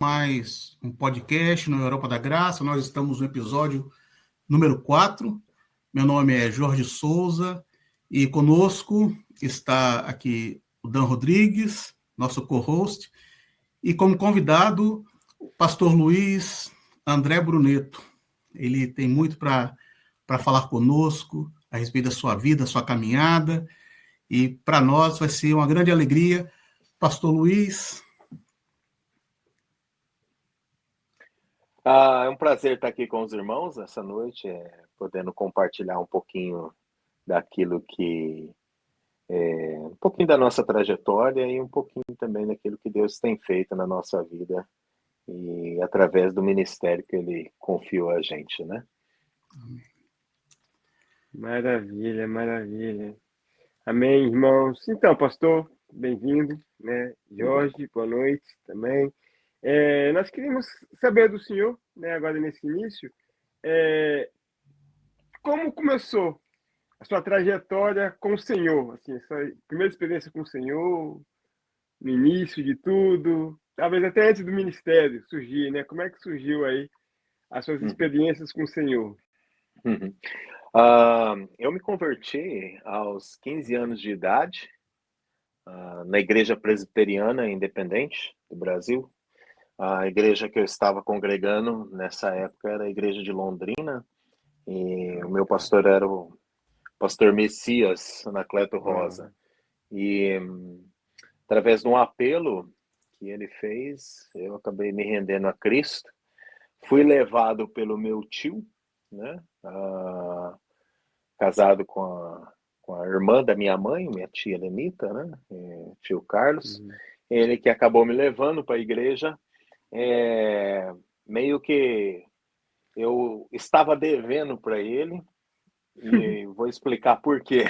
Mais um podcast no Europa da Graça. Nós estamos no episódio número 4. Meu nome é Jorge Souza e conosco está aqui o Dan Rodrigues, nosso co-host, e como convidado o pastor Luiz André Bruneto. Ele tem muito para falar conosco a respeito da sua vida, sua caminhada, e para nós vai ser uma grande alegria. Pastor Luiz. É um prazer estar aqui com os irmãos essa noite, podendo compartilhar um pouquinho daquilo um pouquinho da nossa trajetória e um pouquinho também daquilo que Deus tem feito na nossa vida e através do ministério que Ele confiou a gente, né? Maravilha, maravilha. Amém, irmãos. Então, pastor, bem-vindo, né? Jorge, boa noite também. Nós queríamos saber do senhor, né, agora nesse início, como começou a sua trajetória com o Senhor, assim, a sua primeira experiência com o Senhor, no início de tudo, talvez até antes do ministério surgir, né? Como é que surgiu aí as suas experiências com o Senhor? Eu me converti aos 15 anos de idade, na Igreja Presbiteriana Independente do Brasil. A igreja que eu estava congregando nessa época era a Igreja de Londrina, e o meu pastor era o pastor Messias Anacleto Rosa. E através de um apelo que ele fez, eu acabei me rendendo a Cristo. Fui levado pelo meu tio, né? Casado com a irmã da minha mãe, minha tia Lenita, né? Tio Carlos. Ele que acabou me levando para a igreja. Meio que eu estava devendo para ele, e vou explicar por quê.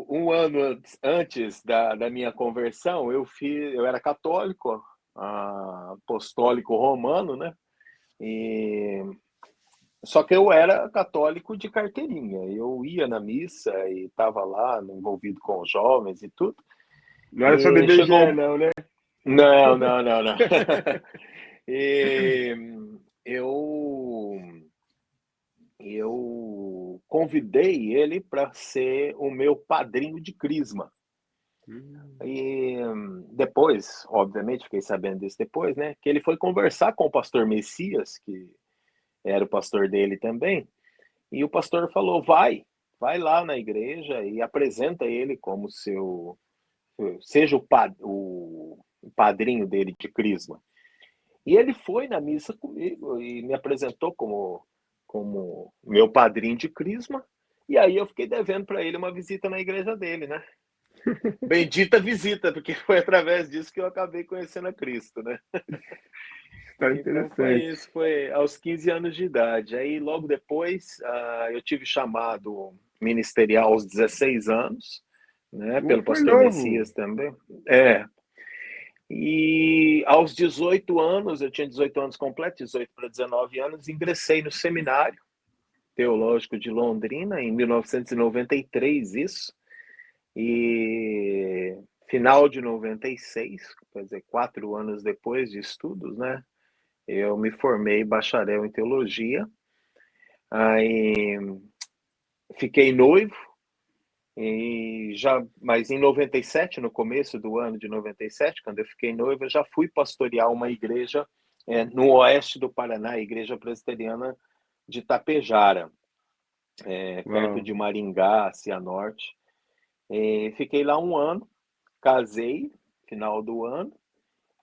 Um ano antes da minha conversão, eu era católico, apostólico romano, né? Só que eu era católico de carteirinha. Eu ia na missa e estava lá envolvido com os jovens e tudo. Não era só DBG, não, né? Não. E eu convidei ele para ser o meu padrinho de crisma. E depois, obviamente, fiquei sabendo disso depois, né? Que ele foi conversar com o pastor Messias, que era o pastor dele também. E o pastor falou: vai lá na igreja e apresenta ele como seja o padrinho dele de crisma. E ele foi na missa comigo e me apresentou como meu padrinho de crisma. E aí eu fiquei devendo para ele uma visita na igreja dele, né? Bendita visita, porque foi através disso que eu acabei conhecendo a Cristo, né? Tá Então interessante. foi isso, foi aos 15 anos de idade. Aí logo depois eu tive chamado ministerial aos 16 anos, né? Pelo pastor Messias também. E aos 18 anos, eu tinha 18 anos completos, 18 para 19 anos, ingressei no Seminário Teológico de Londrina, em 1993, isso. E final de 96, quer dizer, 4 anos depois de estudos, né? Eu me formei bacharel em teologia. Aí fiquei noivo. Mas em 97, no começo do ano de 97, quando eu fiquei noivo, eu já fui pastorear uma igreja no oeste do Paraná, a Igreja Presbiteriana de Tapejara, perto de Maringá, Cianorte. Fiquei lá um ano, casei, final do ano,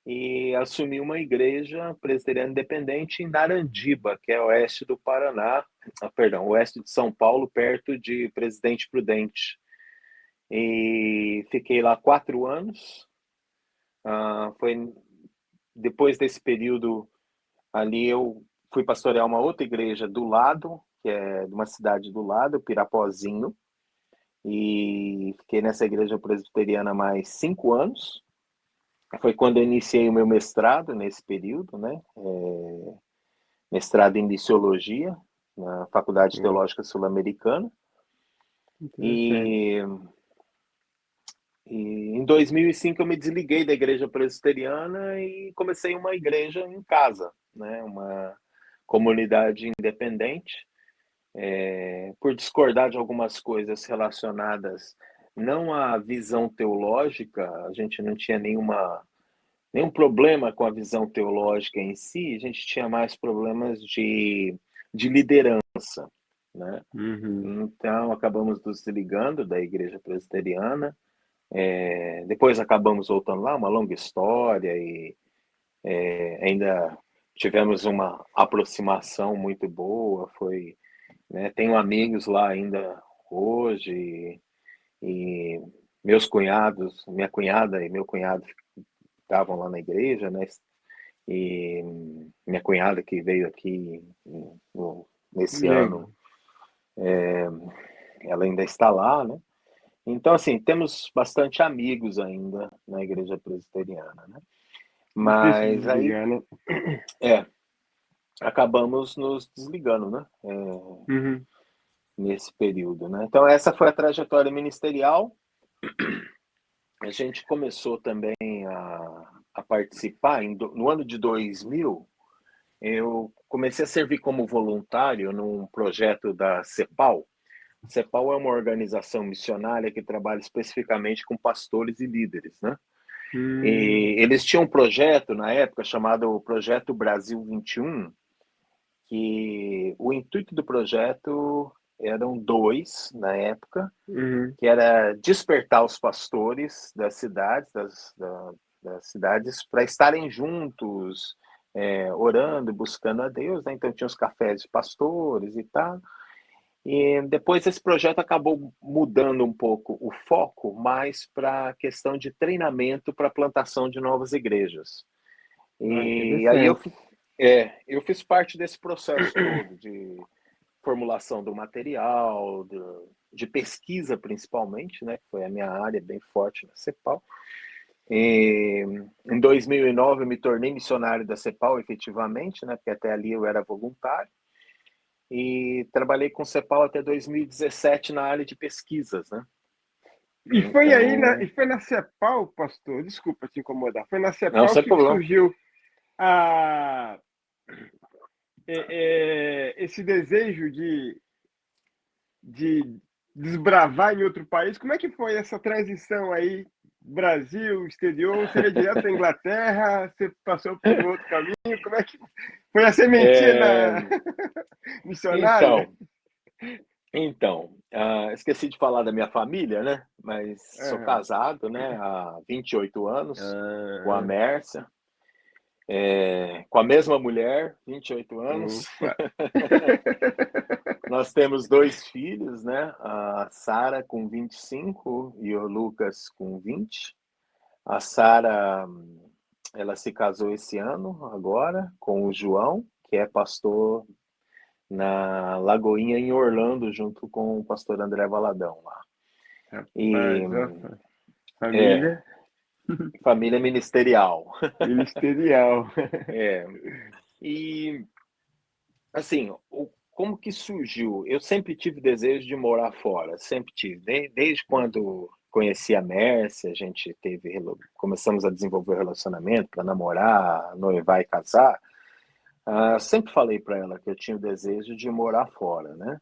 e assumi uma igreja presbiteriana independente em Narandiba, que é oeste do Paraná, oeste de São Paulo, perto de Presidente Prudente. E fiquei lá 4 anos. Foi depois desse período ali eu fui pastorear uma outra igreja do lado, que é de uma cidade do lado, Pirapozinho, e fiquei nessa igreja presbiteriana mais 5 anos. Foi quando eu iniciei o meu mestrado nesse período, né? Mestrado em Missiologia na Faculdade Teológica Sul-Americana. em 2005 eu me desliguei da igreja presbiteriana e comecei uma igreja em casa, né? Uma comunidade independente, por discordar de algumas coisas relacionadas não à visão teológica, a gente não tinha nenhum problema com a visão teológica em si, a gente tinha mais problemas de liderança, né? Uhum. Então, acabamos nos desligando da igreja presbiteriana, depois acabamos voltando lá, uma longa história, e ainda tivemos uma aproximação muito boa, né, tenho amigos lá ainda hoje, e meus cunhados, minha cunhada e meu cunhado estavam lá na igreja, né? E minha cunhada que veio aqui nesse ano, Legal. ela ainda está lá, né? Então, assim, temos bastante amigos ainda na igreja presbiteriana, né? Difícil de Mas aí, desligar, né? é, acabamos nos desligando, né? Uhum. Nesse período, né? Então, essa foi a trajetória ministerial. A gente começou também a participar, no ano de 2000, eu comecei a servir como voluntário num projeto da CEPAL. CEPAL é uma organização missionária que trabalha especificamente com pastores e líderes, né? E Hum. eles tinham um projeto na época chamado Projeto Brasil 21, que o intuito do projeto eram dois na época, Uhum. que era despertar os pastores das cidades, das cidades para estarem juntos, orando, buscando a Deus, né? Então tinha os cafés de pastores e tal. E depois esse projeto acabou mudando um pouco o foco mais para a questão de treinamento para a plantação de novas igrejas. Ah, E aí interessante. eu fiz parte desse processo todo de formulação do material, de pesquisa principalmente, né, que foi a minha área bem forte na CEPAL. E, em 2009 eu me tornei missionário da CEPAL efetivamente, né, porque até ali eu era voluntário. E trabalhei com CEPAL até 2017 na área de pesquisas, né? E Então, foi na CEPAL, pastor, desculpa te incomodar, foi na não, CEPAL sem que problema. surgiu a, esse desejo de desbravar em outro país. Como é que foi essa transição aí? Brasil, exterior, você veio direto da Inglaterra, você passou por um outro caminho, como é que foi a sementinha É, na missionária? então, esqueci de falar da minha família, né? Mas sou Aham. casado, né? Há 28 anos com a Ah, Mércia, com a mesma mulher, 28 anos. opa. Nós temos dois filhos, né? A Sara com 25 e o Lucas com 20. A Sara, ela se casou esse ano, agora, com o João, que é pastor na Lagoinha, em Orlando, junto com o pastor André Valadão lá. E Rapaz, ó, é, família família ministerial. ministerial. É, e assim, como que surgiu? Eu sempre tive desejo de morar fora, sempre tive. Desde quando conheci a Mércia, a gente começamos a desenvolver relacionamento para namorar, noivar e casar. Sempre falei para ela que eu tinha o desejo de morar fora, né?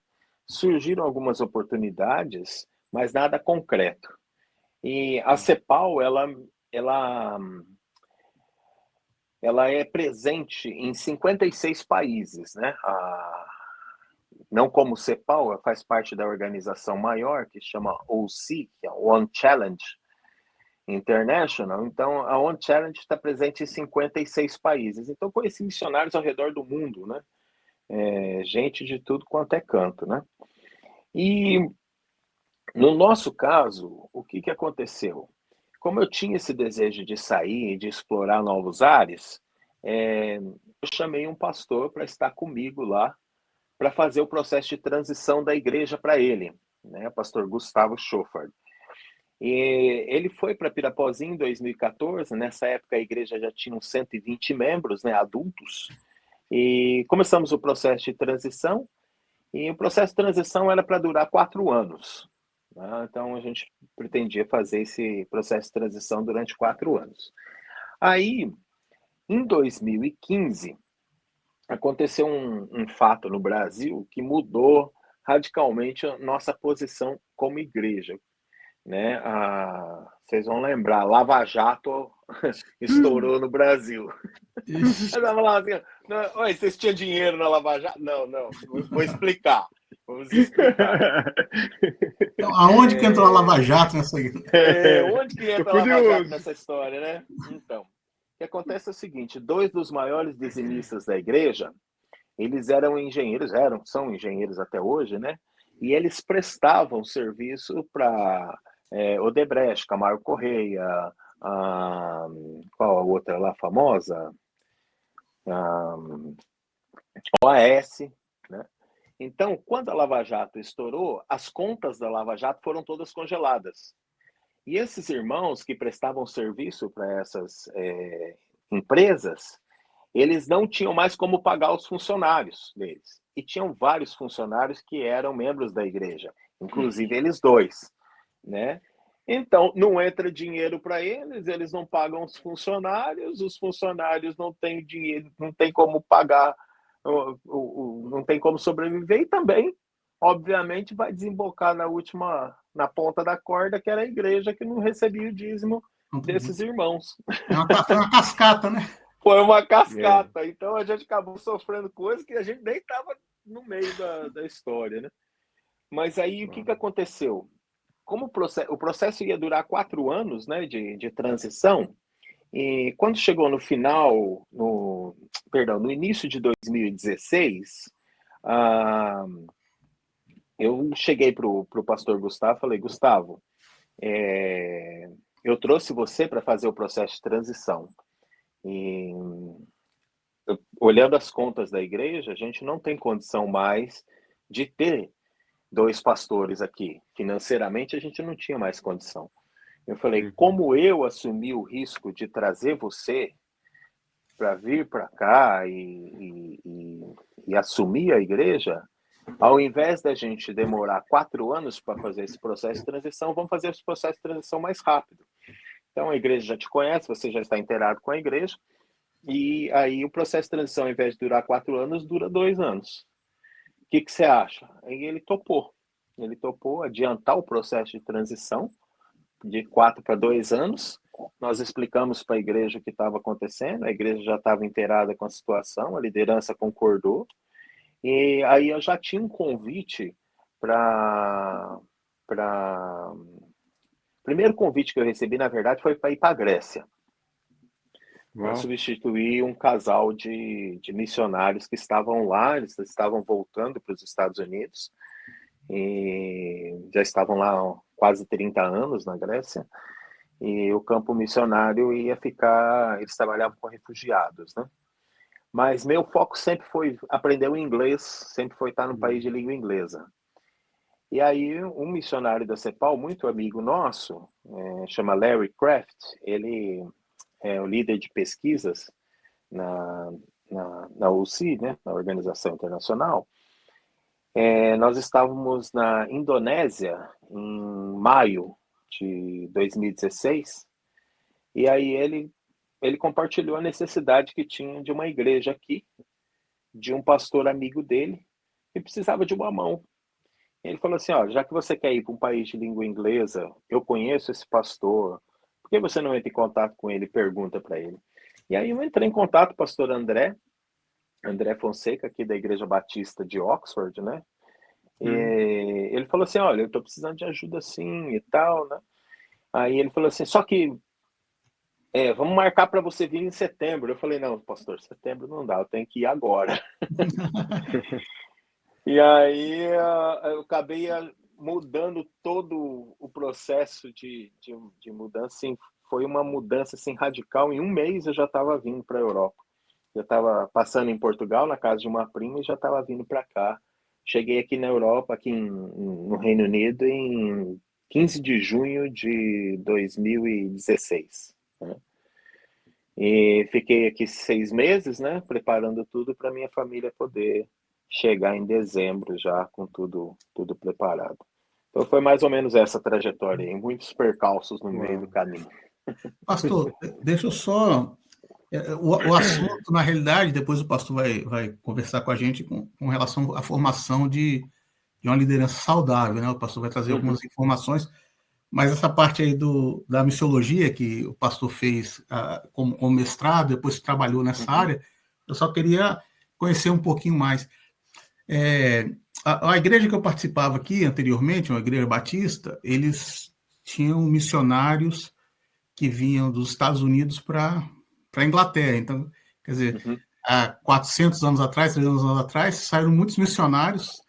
Surgiram algumas oportunidades, mas nada concreto. E a CEPAL, ela, ela é presente em 56 países, né? Não como CEPAL, ela faz parte da organização maior que chama OC, que é One Challenge International. Então, a One Challenge está presente em 56 países. Então, conheci missionários ao redor do mundo, né? Gente de tudo quanto é canto, né? E no nosso caso, o que aconteceu? Como eu tinha esse desejo de sair, de explorar novos ares, eu chamei um pastor para estar comigo lá, para fazer o processo de transição da igreja para ele, né? O pastor Gustavo Schoffard. E ele foi para Pirapozinho em 2014, nessa época a igreja já tinha uns 120 membros, né, adultos, e começamos o processo de transição, e o processo de transição era para durar 4 anos. né? Então, a gente pretendia fazer esse processo de transição durante 4 anos. Aí, em 2015, aconteceu um fato no Brasil que mudou radicalmente a nossa posição como igreja, né? Vocês vão lembrar, Lava Jato estourou no Brasil. Ixi. Aí ela falava assim, não, oi, vocês tinham dinheiro na Lava Jato? Não, vou explicar. Vamos explicar. Então, aonde que entrou a Lava Jato nessa aí? Onde que Tô entra a Lava Jato curioso. nessa história, né? Então, o que acontece é o seguinte, 2 dos maiores dizimistas da igreja, eles eram engenheiros, são engenheiros até hoje, né? E eles prestavam serviço para Odebrecht, Camargo Correia, qual a outra lá famosa? OAS, né? Então, quando a Lava Jato estourou, as contas da Lava Jato foram todas congeladas. E esses irmãos que prestavam serviço para essas empresas, eles não tinham mais como pagar os funcionários deles. E tinham vários funcionários que eram membros da igreja, inclusive eles dois, né? Então, não entra dinheiro para eles, eles não pagam os funcionários não têm dinheiro, não tem como pagar, não tem como sobreviver, e também, obviamente, vai desembocar na ponta da corda, que era a igreja que não recebia o dízimo desses irmãos. Foi uma cascata, né? Foi uma cascata. Então a gente acabou sofrendo coisas que a gente nem estava no meio da história, né? Mas aí o que aconteceu? Como o processo ia durar 4 anos, né, de transição, e quando chegou no final, no início de 2016, eu cheguei para o pastor Gustavo e falei, Gustavo, eu trouxe você para fazer o processo de transição. E olhando as contas da igreja, a gente não tem condição mais de ter 2 pastores aqui. Financeiramente, a gente não tinha mais condição. Eu falei, como eu assumi o risco de trazer você para vir para cá e assumir a igreja, ao invés da gente demorar 4 anos para fazer esse processo de transição, vamos fazer esse processo de transição mais rápido. Então, a igreja já te conhece, você já está inteirado com a igreja, e aí o processo de transição, ao invés de durar 4 anos, dura 2 anos. O que você acha? Aí ele topou. Ele topou adiantar o processo de transição de 4 para 2 anos. Nós explicamos para a igreja o que estava acontecendo, a igreja já estava inteirada com a situação, a liderança concordou. E aí eu já tinha um convite para... O primeiro convite que eu recebi, na verdade, foi para ir para a Grécia, para substituir um casal de missionários que estavam lá, eles estavam voltando para os Estados Unidos, e já estavam lá há quase 30 anos na Grécia, e o campo missionário ia ficar, eles trabalhavam com refugiados, né? Mas meu foco sempre foi aprender o inglês, sempre foi estar no país de língua inglesa. E aí um missionário da CEPAL, muito amigo nosso, chama Larry Craft, ele é o líder de pesquisas na UC, né, na Organização Internacional. Nós estávamos na Indonésia em maio de 2016, e aí ele compartilhou a necessidade que tinha de uma igreja aqui, de um pastor amigo dele, que precisava de uma mão. Ele falou assim, ó, já que você quer ir para um país de língua inglesa, eu conheço esse pastor, por que você não entra em contato com ele e pergunta para ele? E aí eu entrei em contato com o pastor André Fonseca, aqui da Igreja Batista de Oxford, né? E ele falou assim, olha, eu estou precisando de ajuda sim e tal, né? Aí ele falou assim, só que vamos marcar para você vir em setembro. Eu falei, não, pastor, setembro não dá, eu tenho que ir agora. E aí eu acabei mudando todo o processo de mudança. Assim, foi uma mudança assim, radical. Em um mês eu já estava vindo para a Europa. Eu estava passando em Portugal, na casa de uma prima, e já estava vindo para cá. Cheguei aqui na Europa, aqui no Reino Unido, em 15 de junho de 2016. Né? E fiquei aqui 6 meses, né, preparando tudo para minha família poder chegar em dezembro já com tudo preparado. Foi mais ou menos essa trajetória, em muitos percalços no meio do caminho. Pastor, deixa eu só... O assunto, na realidade, depois o pastor vai conversar com a gente com relação à formação de uma liderança saudável, né? O pastor vai trazer algumas informações, mas essa parte aí da missiologia que o pastor fez como mestrado, depois trabalhou nessa área, eu só queria conhecer um pouquinho mais. A igreja que eu participava aqui anteriormente, uma igreja batista, eles tinham missionários que vinham dos Estados Unidos para a Inglaterra. Então, quer dizer, há 400 anos atrás, 300 anos atrás, saíram muitos missionários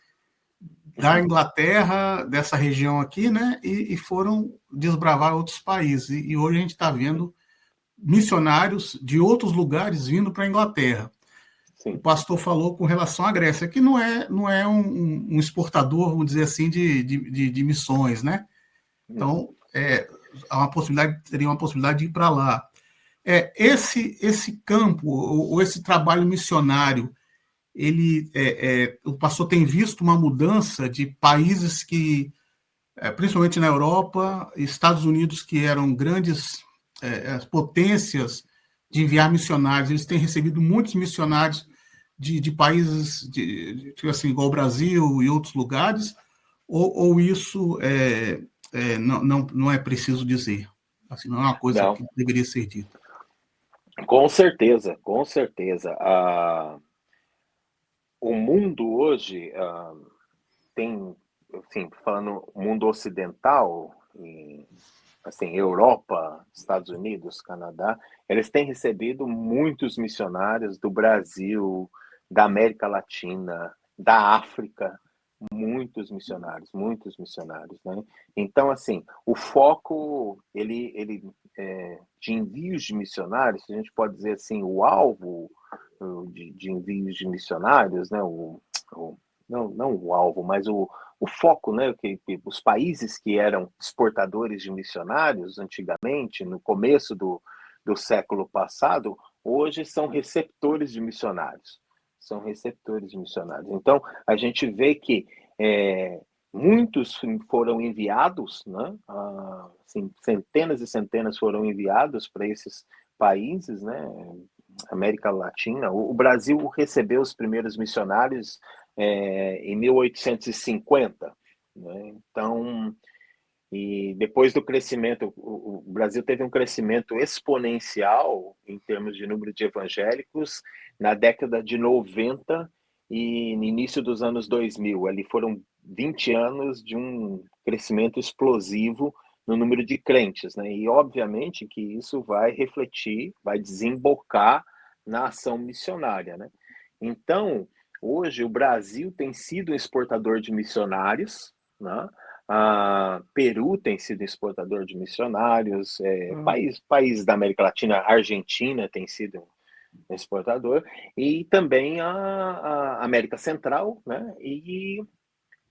da Inglaterra, dessa região aqui, né, e foram desbravar outros países. E hoje a gente está vendo missionários de outros lugares vindo para a Inglaterra. Sim. O pastor falou com relação à Grécia, que não é um exportador, vamos dizer assim, de missões, né? Então, teria uma possibilidade de ir para lá. Esse campo, ou esse trabalho missionário, o pastor tem visto uma mudança de países que, principalmente na Europa, Estados Unidos, que eram grandes potências de enviar missionários, eles têm recebido muitos missionários de países assim, igual o Brasil e outros lugares, ou isso não é preciso dizer? Assim, não é uma coisa que deveria ser dita. Com certeza, com certeza. O mundo hoje tem, assim, falando mundo ocidental, assim, Europa, Estados Unidos, Canadá, eles têm recebido muitos missionários do Brasil, da América Latina, da África, muitos missionários, né? Então, assim, o foco, ele de envios de missionários, a gente pode dizer assim, o alvo de envios de missionários, né? Não o alvo, mas o foco, né? Que os países que eram exportadores de missionários antigamente, no começo do século passado, hoje são receptores de missionários. Então, a gente vê que muitos foram enviados, né? Assim, centenas e centenas foram enviados para esses países, né? América Latina. O Brasil recebeu os primeiros missionários em 1850, né? Então, e depois do crescimento, o Brasil teve um crescimento exponencial em termos de número de evangélicos na década de 90 e no início dos anos 2000. Ali foram 20 anos de um crescimento explosivo no número de crentes, né? E obviamente que isso vai refletir, vai desembocar na ação missionária, né? Então, hoje o Brasil tem sido um exportador de missionários, né? Peru tem sido exportador de missionários, país da América Latina, Argentina tem sido exportador, e também a América Central, né? E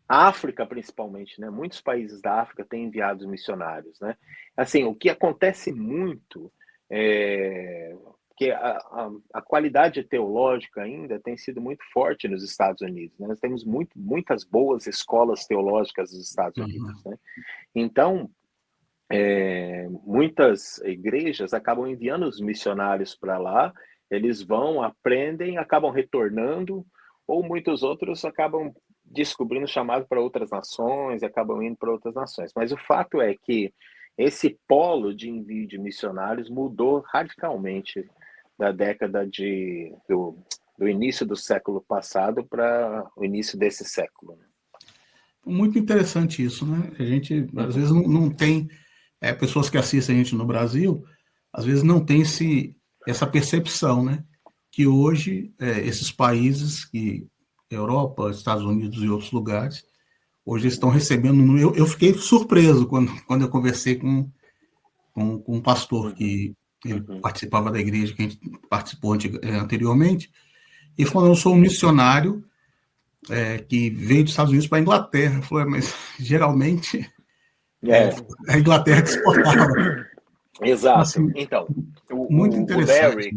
a África, principalmente, né? Muitos países da África têm enviado missionários, né? Assim, o que acontece muito que a qualidade teológica ainda tem sido muito forte nos Estados Unidos, né? Nós temos muitas boas escolas teológicas nos Estados Unidos, né? Então, muitas igrejas acabam enviando os missionários para lá, eles vão, aprendem, acabam retornando, ou muitos outros acabam descobrindo chamado para outras nações, acabam indo para outras nações. Mas o fato é que esse polo de envio de missionários mudou radicalmente da década do início do século passado para o início desse século. Muito interessante isso, né? A gente, às vezes, não tem... pessoas que assistem a gente no Brasil, às vezes não tem essa percepção, né? Que hoje, esses países, Europa, Estados Unidos e outros lugares, hoje estão recebendo... Eu fiquei surpreso quando eu conversei com um pastor que ele participava da igreja que a gente participou anteriormente, e falou: eu sou um missionário que veio dos Estados Unidos para a Inglaterra. Eu falei: mas geralmente a Inglaterra que exportava. Exato. Assim, então, muito interessante.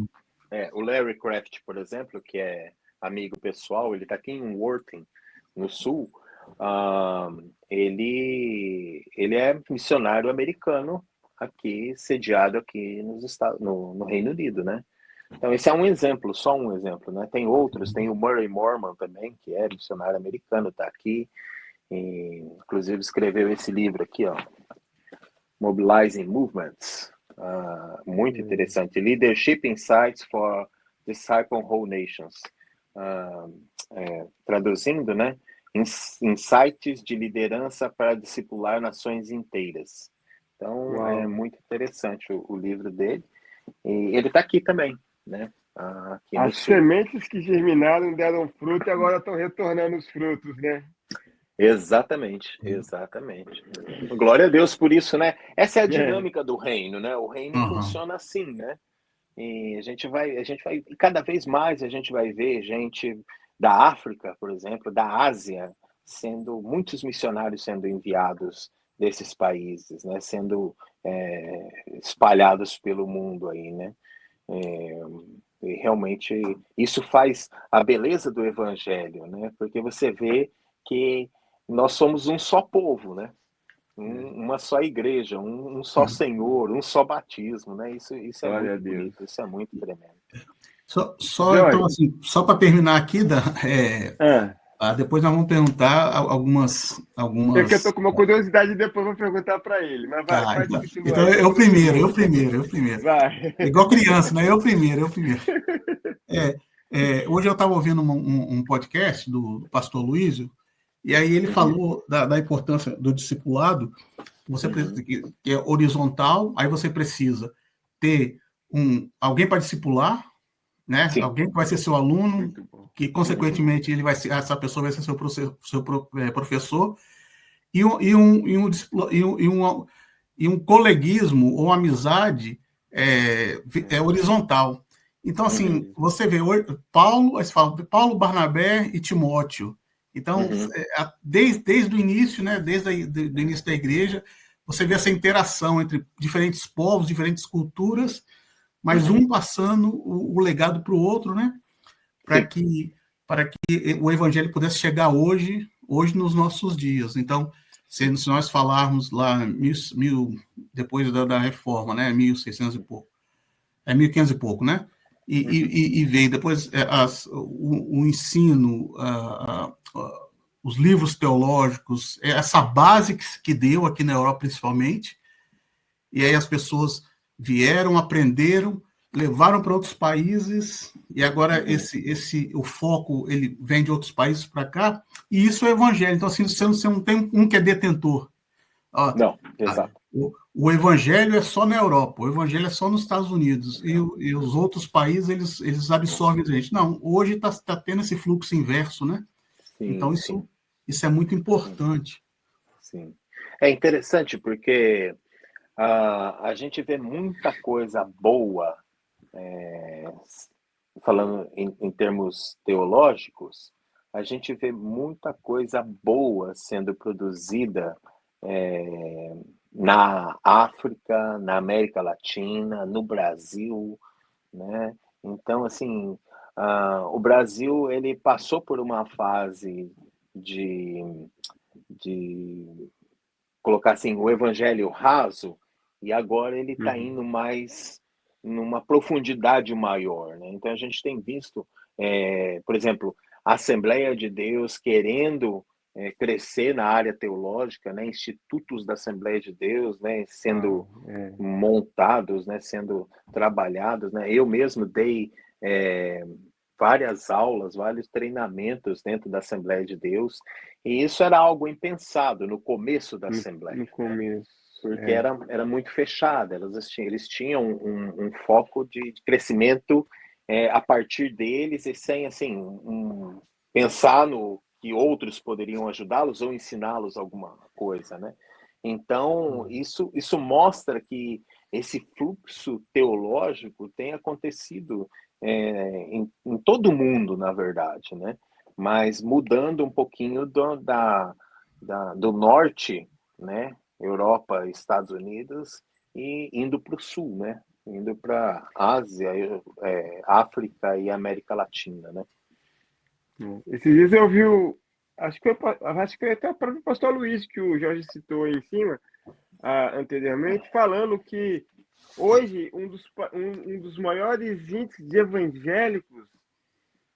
O Larry Craft, por exemplo, que é amigo pessoal, ele está aqui em Worthing, no sul. ele é missionário americano aqui, sediado aqui no Reino Unido, né? Então, esse é um exemplo, só um exemplo, né? Tem outros, tem o Murray Morman também, que é missionário americano, está aqui, e, inclusive escreveu esse livro aqui, ó, Mobilizing Movements, muito interessante, Leadership Insights for Disciple Whole Nations, traduzindo, né? Insights de liderança para discipular nações inteiras. Então, é muito interessante o livro dele, e ele está aqui também, né? Aqui As sementes que germinaram deram fruto e agora estão retornando os frutos, né? Exatamente. Glória a Deus por isso, né? Essa é a dinâmica do reino, né? O reino funciona assim, né? E a gente vai, e cada vez mais a gente vai ver gente da África, por exemplo, da Ásia, muitos missionários sendo enviados desses países, né? Sendo espalhados pelo mundo aí, né? E realmente isso faz a beleza do evangelho, né? Porque você vê que nós somos um só povo, né? Uma só igreja, um só Senhor, um só batismo, né? Isso é Glória a muito Deus. bonito, isso é muito tremendo. Então, assim, só para terminar aqui, depois nós vamos perguntar algumas. É que eu tô com uma curiosidade e depois vou perguntar para ele, mas vai, Tá, pode continuar. então Aí, eu primeiro. Vai. Igual criança, né? Eu primeiro. Hoje eu estava ouvindo um podcast do pastor Luísio, e aí ele falou da importância do discipulado, que é horizontal, aí você precisa ter alguém para discipular, né? Sim. Alguém que vai ser seu aluno, que consequentemente essa pessoa vai ser seu professor, e um coleguismo ou amizade horizontal. Então, assim, você vê Paulo, aí você fala Paulo, Barnabé e Timóteo. Então, desde o início, né, desde o início da igreja, você vê essa interação entre diferentes povos, diferentes culturas, mas um passando o legado para o outro, né, para que o evangelho pudesse chegar hoje nos nossos dias. Então, se nós falarmos lá depois da reforma, né, 1600 e pouco, 1500 e pouco, né, e vem depois o ensino, os livros teológicos, essa base que deu aqui na Europa principalmente, e aí as pessoas vieram, aprenderam, levaram para outros países, e agora o foco ele vem de outros países para cá, e isso é evangelho. Então, assim, você não tem um que é detentor. Não, exato. O evangelho é só na Europa, o evangelho é só nos Estados Unidos, e os outros países, eles absorvem a gente. Não, hoje está tendo esse fluxo inverso, né? Então, isso é muito importante. Sim. É interessante porque a gente vê muita coisa boa, falando em termos teológicos, a gente vê muita coisa boa sendo produzida na África, na América Latina, no Brasil, né? Então, assim, o Brasil ele passou por uma fase de colocar assim, o evangelho raso, e agora ele está indo mais numa profundidade maior, né? Então a gente tem visto, por exemplo, a Assembleia de Deus querendo crescer na área teológica, né? Institutos da Assembleia de Deus, né? Sendo montados, né? Sendo trabalhados, né? Eu mesmo dei várias aulas, vários treinamentos dentro da Assembleia de Deus, e isso era algo impensado no começo da Assembleia. No começo. Porque era muito fechada, eles tinham um foco de crescimento a partir deles, e sem assim, pensar no que outros poderiam ajudá-los ou ensiná-los alguma coisa, né? Então, isso mostra que esse fluxo teológico tem acontecido em todo o mundo, na verdade, né? Mas mudando um pouquinho do norte, né? Europa, Estados Unidos, e indo para o sul, né? Indo para Ásia, África e América Latina, né? Esses dias eu vi acho que até o próprio pastor Luiz, que o Jorge citou aí em cima, anteriormente, falando que hoje um dos maiores índices de evangélicos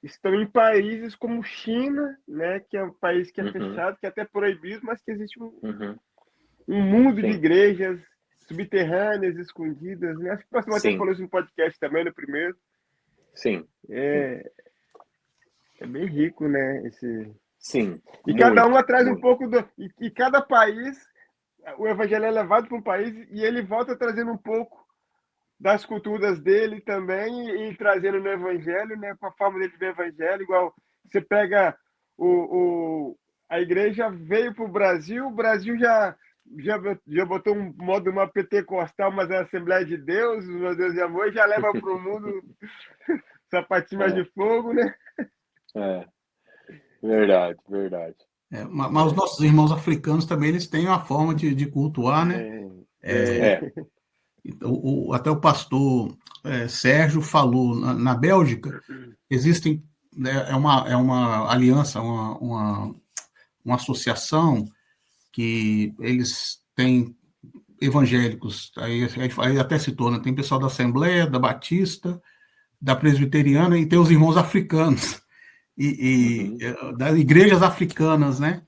estão em países como China, né, que é um país que é fechado, que é até proibido, mas que existe um mundo de igrejas subterrâneas, escondidas, né? Acho que o pastor Matheus falou isso no podcast também, no primeiro. Sim. É bem rico, né? Sim. E cada um traz um pouco e cada país, o evangelho é levado para um país e ele volta trazendo um pouco das culturas dele também e trazendo no evangelho, né? Com a forma dele ver evangelho, igual você pega a igreja veio para o Brasil já botou um modo uma pentecostal, mas é a Assembleia de Deus, meu Deus de amor, e já leva para o mundo sapatinho mais de fogo, né? Verdade. Mas os nossos irmãos africanos também, eles têm uma forma de cultuar, né? Até o pastor Sérgio falou, na Bélgica, existem, né, é uma aliança, uma associação que eles têm evangélicos, aí até citou, né? Tem pessoal da Assembleia, da Batista, da Presbiteriana, e tem os irmãos africanos, das igrejas africanas, né?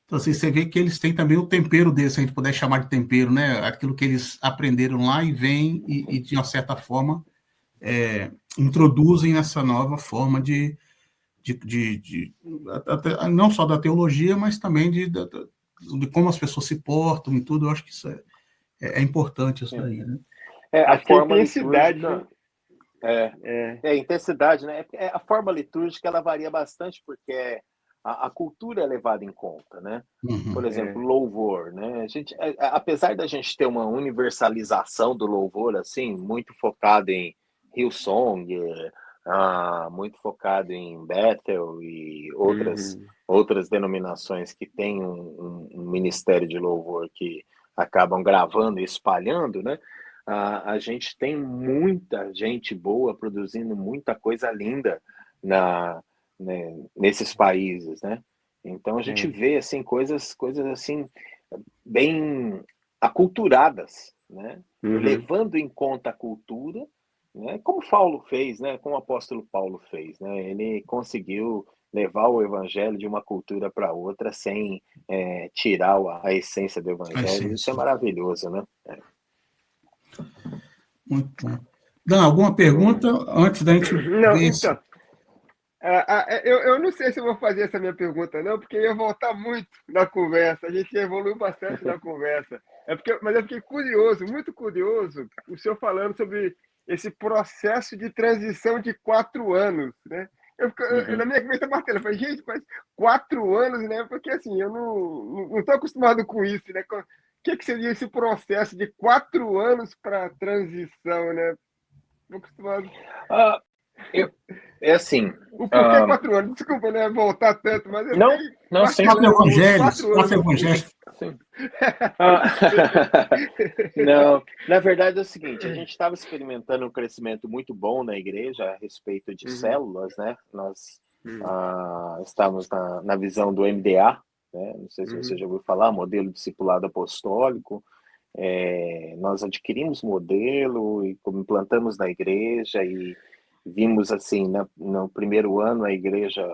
Então, assim, você vê que eles têm também o tempero deles, se a gente puder chamar de tempero, né? Aquilo que eles aprenderam lá e vêm e de uma certa forma, introduzem nessa nova forma não só da teologia, mas também de como as pessoas se portam e tudo. Eu acho que isso é importante, isso daí, né? A forma intensidade, litúrgica... intensidade, né? A forma litúrgica, ela varia bastante, porque a cultura é levada em conta, né? Por exemplo, louvor, né? Apesar da gente ter uma universalização do louvor, assim, muito focado em Hillsong, muito focado em Bethel e outras denominações que têm um ministério de louvor que acabam gravando e espalhando, né? A gente tem muita gente boa produzindo muita coisa linda nesses países, né? Então a gente vê assim coisas assim bem aculturadas, né? Levando em conta a cultura, né? Como Paulo fez, né? Como o apóstolo Paulo fez, né? Ele conseguiu levar o evangelho de uma cultura para outra sem tirar a essência do evangelho. Isso é maravilhoso, né? Muito bom. Dan, alguma pergunta antes da gente ver então. Eu não sei se eu vou fazer essa minha pergunta, não, porque ia voltar muito na conversa. A gente evoluiu bastante na conversa. Mas eu fiquei curioso, muito curioso, o senhor falando sobre esse processo de transição de 4 anos, né? Na minha cabeça martelo, eu falei, gente, mas 4 anos, né? Porque assim, eu não estou acostumado com isso, né? O que seria esse processo de 4 anos para transição, né? Estou acostumado. É assim. O porquê 4 anos? Desculpa, né? Voltar tanto, mas eu não, sem evangelhos. Sim. Não, na verdade é o seguinte, a gente estava experimentando um crescimento muito bom na igreja a respeito de células, né? Nós estamos na visão do MDA, né? Não sei se você já ouviu falar, modelo discipulado apostólico. Nós adquirimos modelo e implantamos na igreja e vimos assim, no primeiro ano a igreja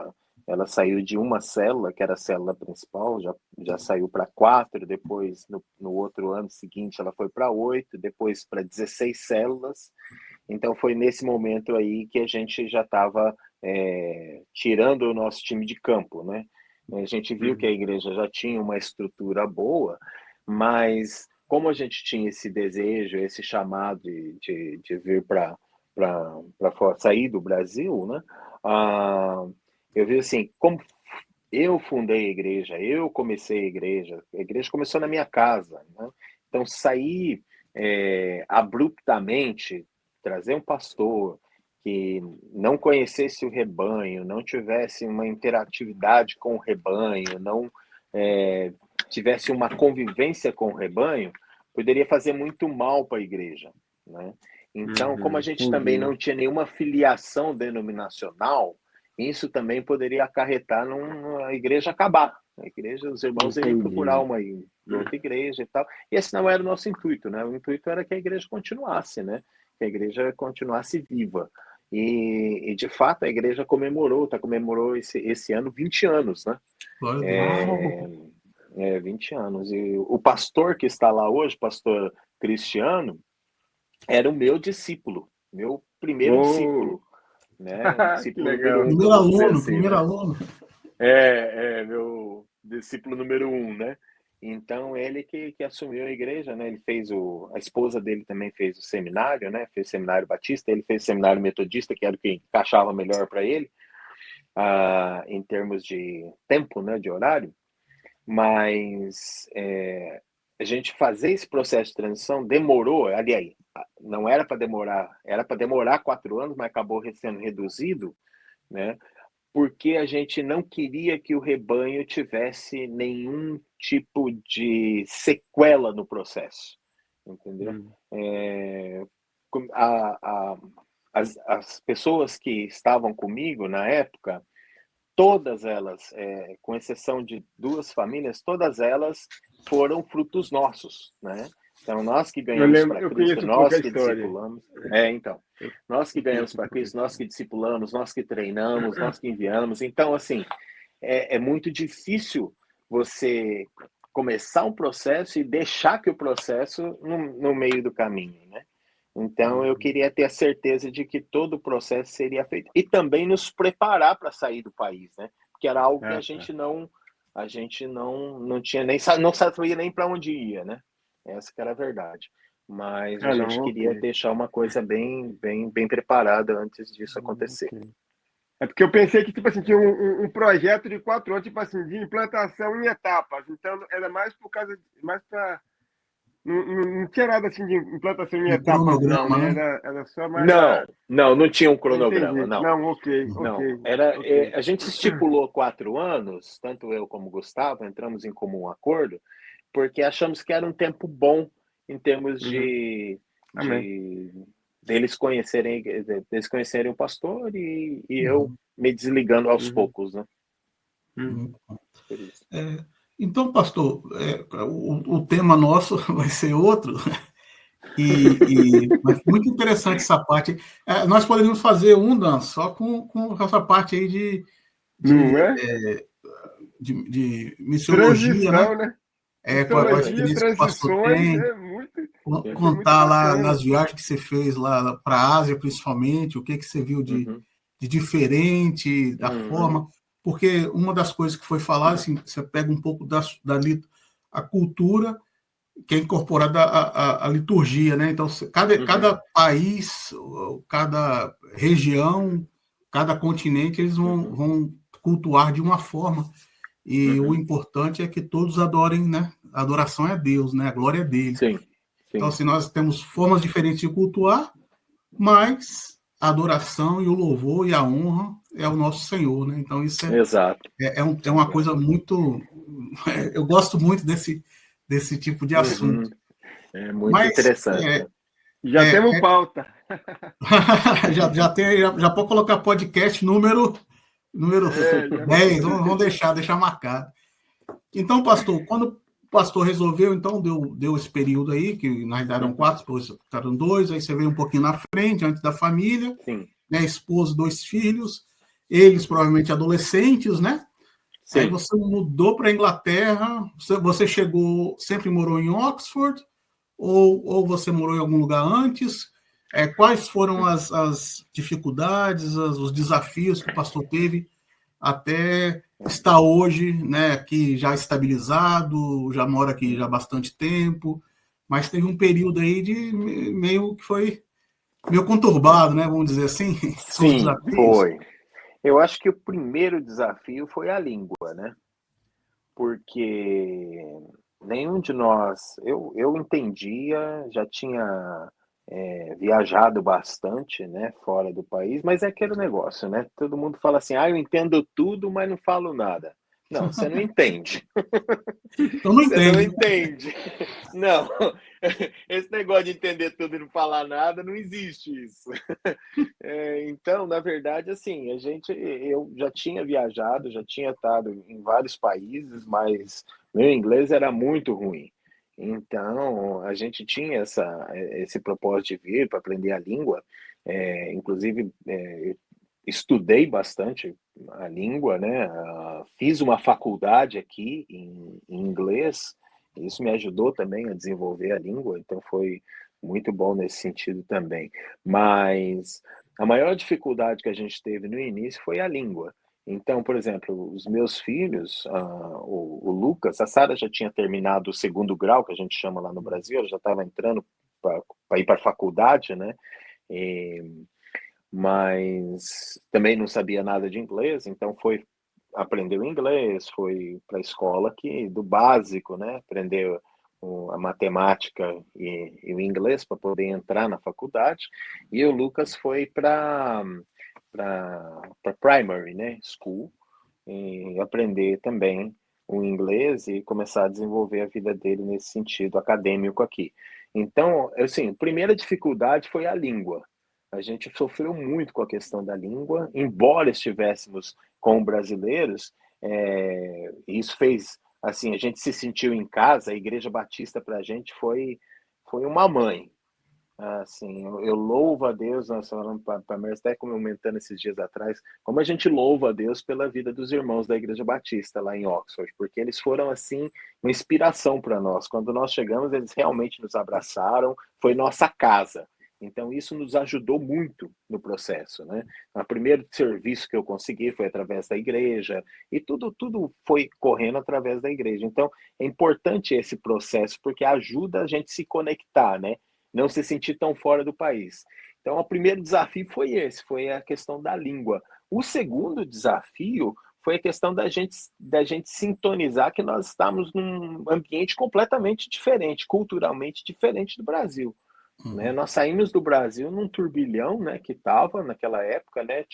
ela saiu de uma célula, que era a célula principal, já saiu para 4, depois no outro ano seguinte ela foi para 8, depois para 16 células. Então foi nesse momento aí que a gente já estava tirando o nosso time de campo, né? A gente viu que a igreja já tinha uma estrutura boa, mas como a gente tinha esse desejo, esse chamado de vir para sair do Brasil, né? Eu vi assim, como eu fundei a igreja, eu comecei a igreja começou na minha casa, né? Então sair abruptamente, trazer um pastor que não conhecesse o rebanho, não tivesse uma interatividade com o rebanho, não tivesse uma convivência com o rebanho, poderia fazer muito mal para a igreja, né? Então, como a gente também não tinha nenhuma filiação denominacional, isso também poderia acarretar numa igreja acabar. A igreja, os irmãos iriam procurar uma outra igreja e tal. E esse não era o nosso intuito, né? O intuito era que a igreja continuasse, né? Que a igreja continuasse viva. E de fato, a igreja comemorou esse ano 20 anos, né? Uau! 20 anos. E o pastor que está lá hoje, pastor Cristiano, era o meu discípulo, meu primeiro discípulo, né? Que Discípulo número legal. 1, Primeiro vamos dizer aluno, assim, primeiro né? aluno. Meu discípulo número 1, né? Então, ele que assumiu a igreja, né? Ele fez a esposa dele também fez o seminário, né? Fez seminário batista, ele fez seminário metodista, que era o que encaixava melhor para ele, em termos de tempo, né? De horário. Mas a gente fazer esse processo de transição demorou, aliás, não era para demorar, era para demorar 4 anos, mas acabou sendo reduzido, né? Porque a gente não queria que o rebanho tivesse nenhum tipo de sequela no processo, entendeu? As pessoas que estavam comigo na época, todas elas, com exceção de 2 famílias, todas elas foram frutos nossos, né? Então, nós que Eu ganhamos lembro, para eu Cristo, conheço um pouco a nós que história. discipulamos. Então, nós que Eu ganhamos conheço um para pouco a Cristo, nós que história. discipulamos, nós que treinamos, nós que enviamos. Então, assim, é muito difícil você começar um processo e deixar que o processo no meio do caminho, né? Então, eu queria ter a certeza de que todo o processo seria feito. E também nos preparar para sair do país, né? Porque era algo que Ah, tá. a gente não tinha nem, não sabia nem para onde ia, né? Essa que era a verdade. Mas a Ah, não, gente queria ok. deixar uma coisa bem preparada antes disso acontecer. Ok. É porque eu pensei que, tipo assim, tinha um projeto de 4 anos, tipo assim, de implantação em etapas. Então, era mais por causa, mais para. Não tinha nada assim de implantação em Um etapas, não, cronograma, né? né? Era só mais Não, a. não tinha um Eu cronograma, entendi. não. Não, ok, Não, ok, ok. a gente estipulou 4 anos, tanto eu como o Gustavo, entramos em comum acordo, porque achamos que era um tempo bom em termos Uhum. Amém. de deles conhecerem o pastor e eu Uhum, me desligando aos Uhum. poucos, né? Uhum. uhum. Por isso. Então, pastor, o tema nosso vai ser outro, mas muito interessante essa parte. Nós poderíamos fazer Dan, só com essa parte aí Não de, é? de missiologia, né? Transição, né? Com a Histologia, experiência que o pastor transições, tem, é muito, vai ser muito contar lá bacana. nas viagens que você fez lá para a Ásia, principalmente, o que você viu Uhum, de diferente da uhum, forma, porque uma das coisas que foi falada, assim, você pega um pouco a cultura que é incorporada à liturgia, né? Então, uhum, cada país, cada região, cada continente, eles uhum, vão cultuar de uma forma. E o uhum. importante é que todos adorem, né? A adoração é a Deus, né? A glória é dele. Sim, Então, sim. assim, nós temos formas diferentes de cultuar, mas a adoração e o louvor e a honra é o nosso Senhor, né? Então, isso Exato, é uma exato. coisa muito. Eu gosto muito desse tipo de assunto. Uhum. É muito Mas interessante, né? Já temos é, pauta. já pode colocar podcast número Já vai. 10, vamos deixar marcado. Então, pastor, quando o pastor resolveu, então deu esse período aí, que na realidade eram Uhum. 4, depois ficaram 2, aí você veio um pouquinho na frente, antes da família, Sim, né, esposa, 2 filhos, eles uhum. provavelmente adolescentes, né? Aí Sim. você mudou para a Inglaterra, você sempre morou em Oxford, ou você morou em algum lugar antes? Quais foram as dificuldades, os desafios que o pastor teve até estar hoje, né, aqui já estabilizado, já mora aqui já há bastante tempo, mas teve um período aí de meio que foi meio conturbado, né, vamos dizer assim, são os Sim, desafios. foi. Eu acho que o primeiro desafio foi a língua, né? Porque nenhum de nós, eu entendia, já tinha viajado bastante, né, fora do país, mas é aquele negócio, né? Todo mundo fala assim, eu entendo tudo, mas não falo nada. Não, você não entende. Então não Você não entende. entende. Não, esse negócio de entender tudo e não falar nada, não existe isso. Então, na verdade, assim, eu já tinha viajado, já tinha estado em vários países, mas meu inglês era muito ruim. Então, a gente tinha esse propósito de vir para aprender a língua. Inclusive, estudei bastante a língua, né? Fiz uma faculdade aqui em inglês, e isso me ajudou também a desenvolver a língua, então foi muito bom nesse sentido também. Mas a maior dificuldade que a gente teve no início foi a língua. Então, por exemplo, os meus filhos, o Lucas, a Sara já tinha terminado o segundo grau, que a gente chama lá no Brasil, ela já estava entrando para ir para a faculdade, né? E, mas também não sabia nada de inglês, então aprendeu inglês, foi para a escola do básico, né? Aprendeu a matemática e o inglês para poder entrar na faculdade. E o Lucas foi para primary, né? School, e aprender também o inglês e começar a desenvolver a vida dele nesse sentido acadêmico aqui. Então, assim, a primeira dificuldade foi a língua. A gente sofreu muito com a questão da língua, embora estivéssemos com brasileiros, isso fez, assim, a gente se sentiu em casa, a Igreja Batista para a gente foi uma mãe. Assim, eu louvo a Deus, nós falamos para a Merce, até comentando esses dias atrás, como a gente louva a Deus pela vida dos irmãos da Igreja Batista lá em Oxford, porque eles foram, assim, uma inspiração para nós. Quando nós chegamos, eles realmente nos abraçaram, foi nossa casa. Então, isso nos ajudou muito no processo, né? O primeiro serviço que eu consegui foi através da igreja, e tudo foi correndo através da igreja. Então, é importante esse processo, porque ajuda a gente se conectar, né? Não se sentir tão fora do país. Então, o primeiro desafio foi esse, foi a questão da língua. O segundo desafio foi a questão da gente sintonizar que nós estamos num ambiente completamente diferente, culturalmente diferente do Brasil. Né? Nós saímos do Brasil num turbilhão, né, que estava naquela época, né,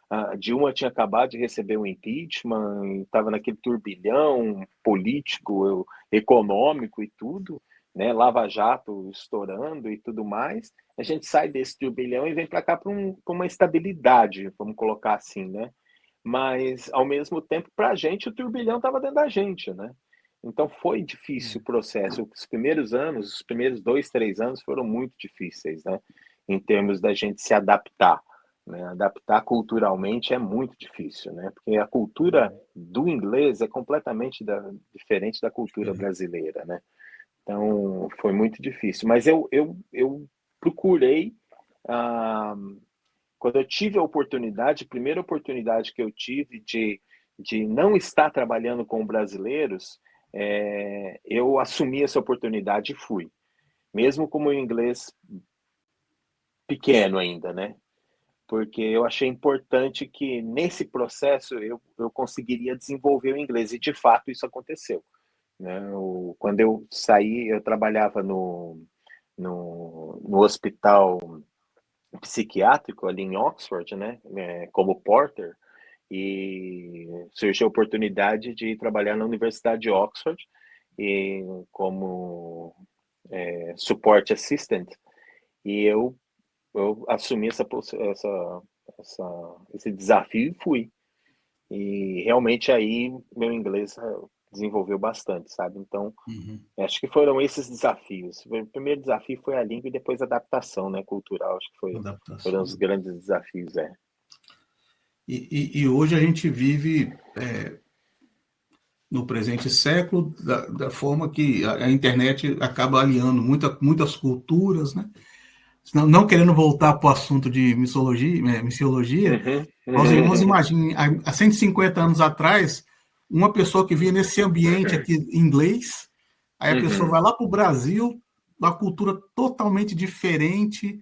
a Dilma tinha acabado de receber um impeachment, estava naquele turbilhão político, econômico e tudo, né, Lava Jato estourando e tudo mais. A gente sai desse turbilhão e vem para cá para uma estabilidade, vamos colocar assim, né? Mas, ao mesmo tempo, para a gente, o turbilhão estava dentro da gente, né? Então foi difícil o processo. Os primeiros anos, os primeiros 2, 3 anos foram muito difíceis, né? Em termos da gente se adaptar, né? Adaptar culturalmente é muito difícil, né? Porque a cultura do inglês é completamente diferente da cultura brasileira, né? Então foi muito difícil. Mas eu procurei, quando eu tive a oportunidade, a primeira oportunidade que eu tive de não estar trabalhando com brasileiros, eu assumi essa oportunidade e fui, mesmo com o inglês pequeno ainda, né? Porque eu achei importante que nesse processo eu conseguiria desenvolver o inglês, e de fato isso aconteceu. Né? Quando eu saí, eu trabalhava no hospital psiquiátrico ali em Oxford, né? Como porter, e surgiu a oportunidade de trabalhar na Universidade de Oxford e como support assistant, e eu assumi esse desafio e fui. E realmente aí meu inglês desenvolveu bastante, sabe? Então, acho que foram esses desafios. O primeiro desafio foi a língua e depois a adaptação, né, cultural. Acho que foram os grandes desafios, E hoje a gente vive no presente século da forma que a internet acaba aliando muitas culturas, né? Não querendo voltar para o assunto de missiologia, mas irmãos, imaginem, há 150 anos atrás, uma pessoa que vinha nesse ambiente aqui inglês, aí a pessoa vai lá para o Brasil, uma cultura totalmente diferente,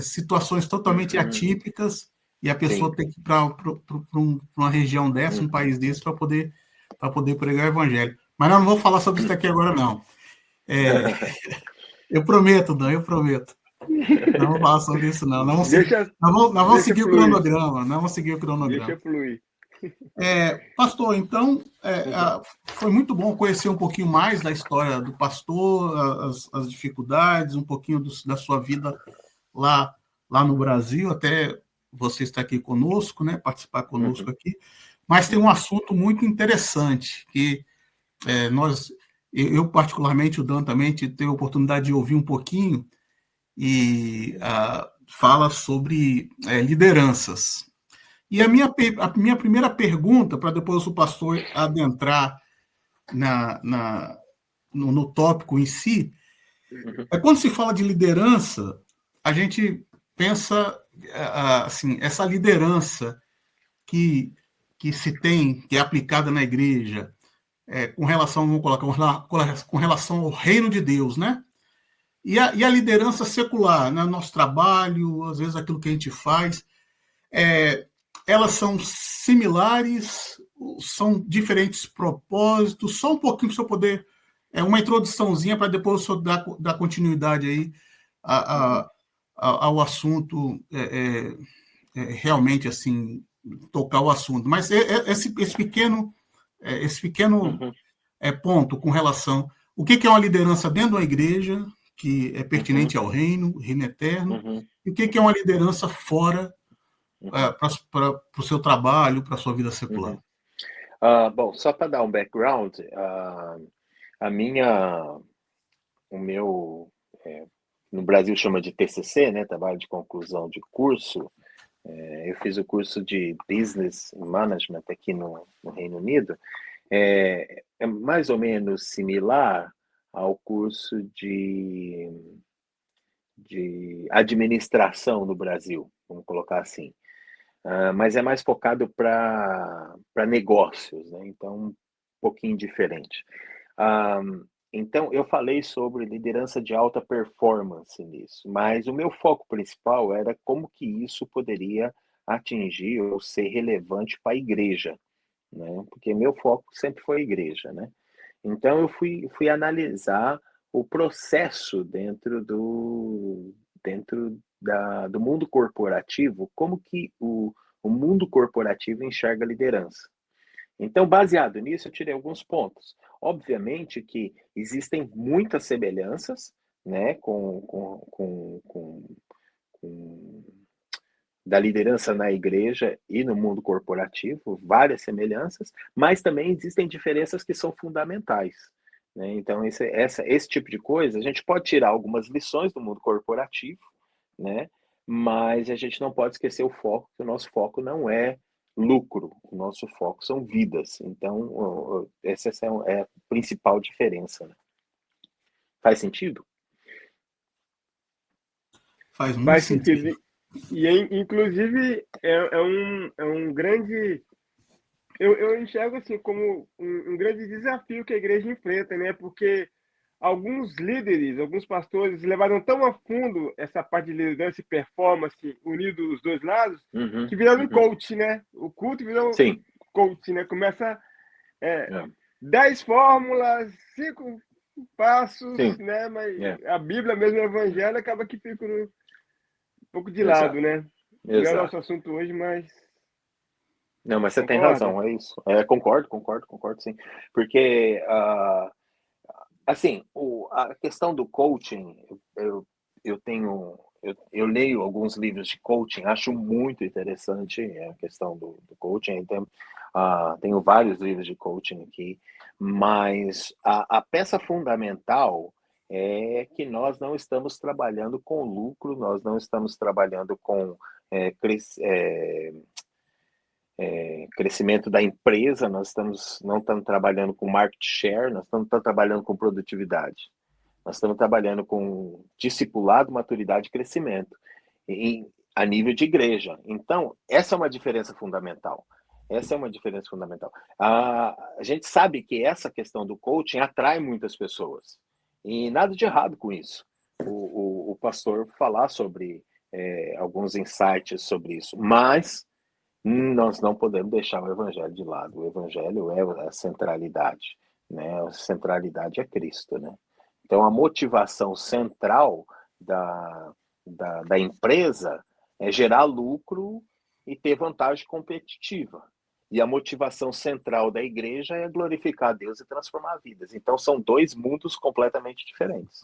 situações totalmente atípicas, e a pessoa tem que ir para uma região dessa, um país desse, para poder pregar o evangelho. Mas não vou falar sobre isso aqui agora, não. Eu prometo. Não vamos falar sobre isso, não. Nós vamos seguir o cronograma. Não vamos seguir o cronograma. Deixa fluir. Pastor, então, foi muito bom conhecer um pouquinho mais da história do pastor, as dificuldades, um pouquinho da sua vida lá no Brasil, até você estar aqui conosco, né, participar conosco aqui. Mas tem um assunto muito interessante, que eu particularmente, o Dan também, teve a oportunidade de ouvir um pouquinho, e fala sobre lideranças. E a minha primeira pergunta, para depois o pastor adentrar no tópico em si, é quando se fala de liderança, a gente pensa assim, essa liderança que se tem, que é aplicada na igreja, com relação, vamos colocar, com relação ao reino de Deus, né? E a liderança secular, né? Nosso trabalho, às vezes aquilo que a gente faz, elas são similares, são diferentes propósitos, só um pouquinho para eu poder, uma introduçãozinha para depois eu dar continuidade aí ao assunto, realmente assim, tocar o assunto. Mas esse pequeno ponto com relação o que é uma liderança dentro da igreja, que é pertinente ao reino eterno, e o que é uma liderança fora, para o seu trabalho, para a sua vida secular. Bom, só para dar um background, o meu, no Brasil chama de TCC, né, trabalho de conclusão de curso. Eu fiz o curso de Business Management aqui no Reino Unido. É mais ou menos similar ao curso de administração no Brasil, vamos colocar assim. Mas é mais focado para negócios, né? Então, um pouquinho diferente. Então, eu falei sobre liderança de alta performance nisso, mas o meu foco principal era como que isso poderia atingir ou ser relevante para a igreja, né? Porque meu foco sempre foi a igreja, né? Então, eu fui analisar o processo dentro do mundo corporativo, como que o mundo corporativo enxerga a liderança. Então, baseado nisso, eu tirei alguns pontos. Obviamente que existem muitas semelhanças, né, da liderança na igreja e no mundo corporativo, várias semelhanças, mas também existem diferenças que são fundamentais, né? Então, esse tipo de coisa, a gente pode tirar algumas lições do mundo corporativo, né? Mas a gente não pode esquecer o foco, que o nosso foco não é lucro, o nosso foco são vidas. Então, essa é a principal diferença, né? Faz sentido? Faz muito sentido. E inclusive, é um grande... Eu enxergo assim como um grande desafio que a igreja enfrenta, né? Porque alguns líderes, alguns pastores levaram tão a fundo essa parte de liderança e performance, unindo os dois lados, que viraram um coach, né? O culto virou coach, né? Começa 10 fórmulas, 5 passos, né? Mas a Bíblia mesmo, o Evangelho, acaba que fica um pouco de lado, né? Não é o nosso assunto hoje, mas... Não, mas você tem razão, é isso. Concordo, sim. Porque, assim, a questão do coaching, eu leio alguns livros de coaching, acho muito interessante a questão do coaching. Então, tenho vários livros de coaching aqui, mas a peça fundamental é que nós não estamos trabalhando com lucro, nós não estamos trabalhando com crescimento da empresa, nós não estamos trabalhando com market share, nós estamos trabalhando com produtividade. Nós estamos trabalhando com discipulado, maturidade e crescimento a nível de igreja. Então, essa é uma diferença fundamental. A gente sabe que essa questão do coaching atrai muitas pessoas. E nada de errado com isso. O pastor falar sobre alguns insights sobre isso. Mas nós não podemos deixar o evangelho de lado. O evangelho é a centralidade, né? A centralidade é Cristo, né? Então, a motivação central da empresa é gerar lucro e ter vantagem competitiva. E a motivação central da igreja é glorificar a Deus e transformar vidas. Então, são dois mundos completamente diferentes.